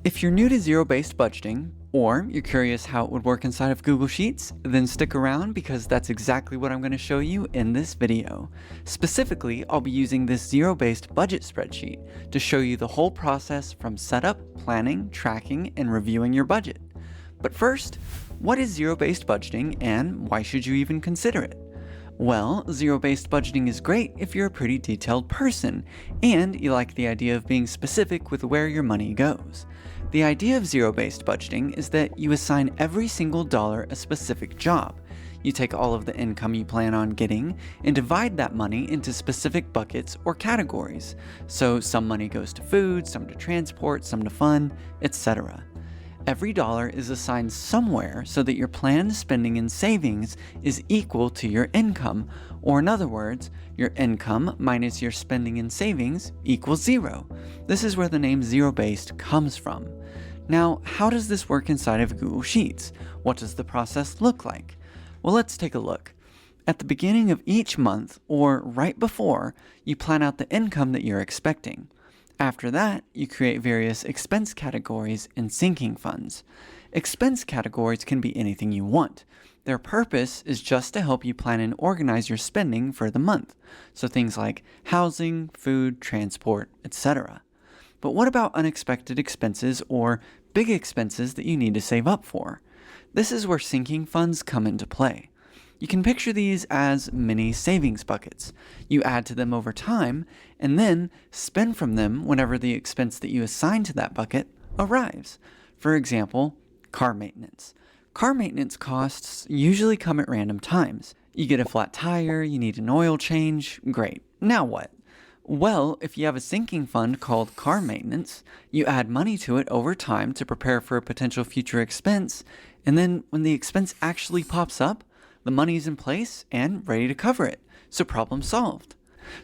If you're new to zero-based budgeting, or you're curious how it would work inside of Google Sheets, then stick around because that's exactly what I'm going to show you in this video. Specifically, I'll be using this zero-based budget spreadsheet to show you the whole process from setup, planning, tracking, and reviewing your budget. But first, what is zero-based budgeting and why should you even consider it? Well, zero-based budgeting is great if you're a pretty detailed person, and you like the idea of being specific with where your money goes. The idea of zero-based budgeting is that you assign every single dollar a specific job. You take all of the income you plan on getting and divide that money into specific buckets or categories. So some money goes to food, some to transport, some to fun, etc. Every dollar is assigned somewhere so that your planned spending and savings is equal to your income, or in other words, your income minus your spending and savings equals zero. This is where the name zero-based comes from. Now, how does this work inside of Google Sheets? What does the process look like? Well, let's take a look. At the beginning of each month, or right before, you plan out the income that you're expecting. After that, you create various expense categories and sinking funds. Expense categories can be anything you want. Their purpose is just to help you plan and organize your spending for the month, so things like housing, food, transport, etc. But what about unexpected expenses or big expenses that you need to save up for? This is where sinking funds come into play. You can picture these as mini savings buckets. You add to them over time, and then spend from them whenever the expense that you assign to that bucket arrives. For example, car maintenance. Car maintenance costs usually come at random times. You get a flat tire, you need an oil change, great. Now what? Well, if you have a sinking fund called car maintenance, you add money to it over time to prepare for a potential future expense, and then when the expense actually pops up, the money's in place and ready to cover it, so problem solved.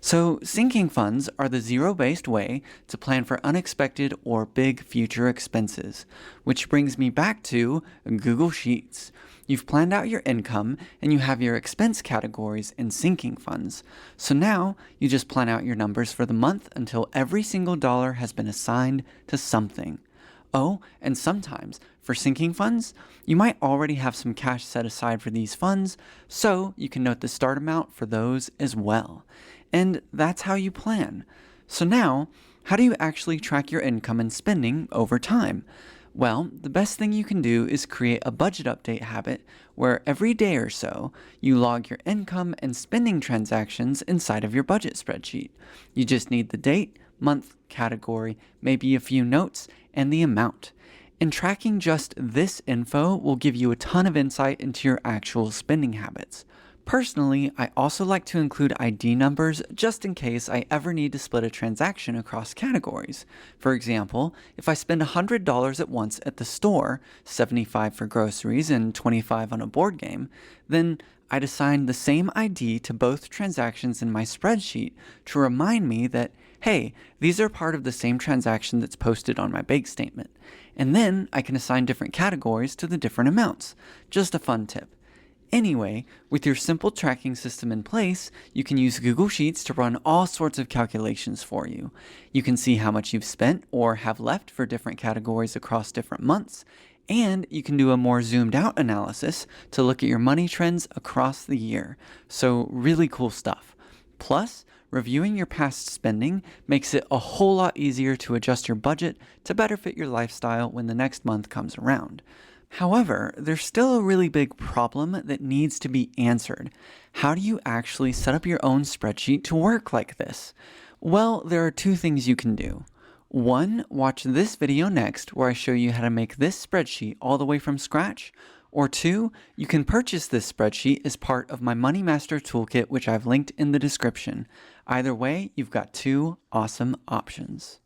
So sinking funds are the zero-based way to plan for unexpected or big future expenses, which brings me back to Google Sheets. You've planned out your income and you have your expense categories and sinking funds. So now you just plan out your numbers for the month until every single dollar has been assigned to something. Oh, and sometimes, for sinking funds, you might already have some cash set aside for these funds, so you can note the start amount for those as well. And that's how you plan. So now, how do you actually track your income and spending over time? Well, the best thing you can do is create a budget update habit where every day or so, you log your income and spending transactions inside of your budget spreadsheet. You just need the date, month, category, maybe a few notes, and the amount. And tracking just this info will give you a ton of insight into your actual spending habits. Personally, I also like to include ID numbers just in case I ever need to split a transaction across categories. For example, if I spend $100 at once at the store, $75 for groceries and $25 on a board game, then I'd assign the same ID to both transactions in my spreadsheet to remind me that, hey, these are part of the same transaction that's posted on my bank statement. And then I can assign different categories to the different amounts. Just a fun tip. Anyway, with your simple tracking system in place, you can use Google Sheets to run all sorts of calculations for you. You can see how much you've spent or have left for different categories across different months, and you can do a more zoomed out analysis to look at your money trends across the year. So really cool stuff. Plus, reviewing your past spending makes it a whole lot easier to adjust your budget to better fit your lifestyle when the next month comes around. However, there's still a really big problem that needs to be answered. How do you actually set up your own spreadsheet to work like this? Well, there are two things you can do. One, watch this video next where I show you how to make this spreadsheet all the way from scratch. Or two, you can purchase this spreadsheet as part of my Money Master Toolkit, which I've linked in the description. Either way, you've got two awesome options.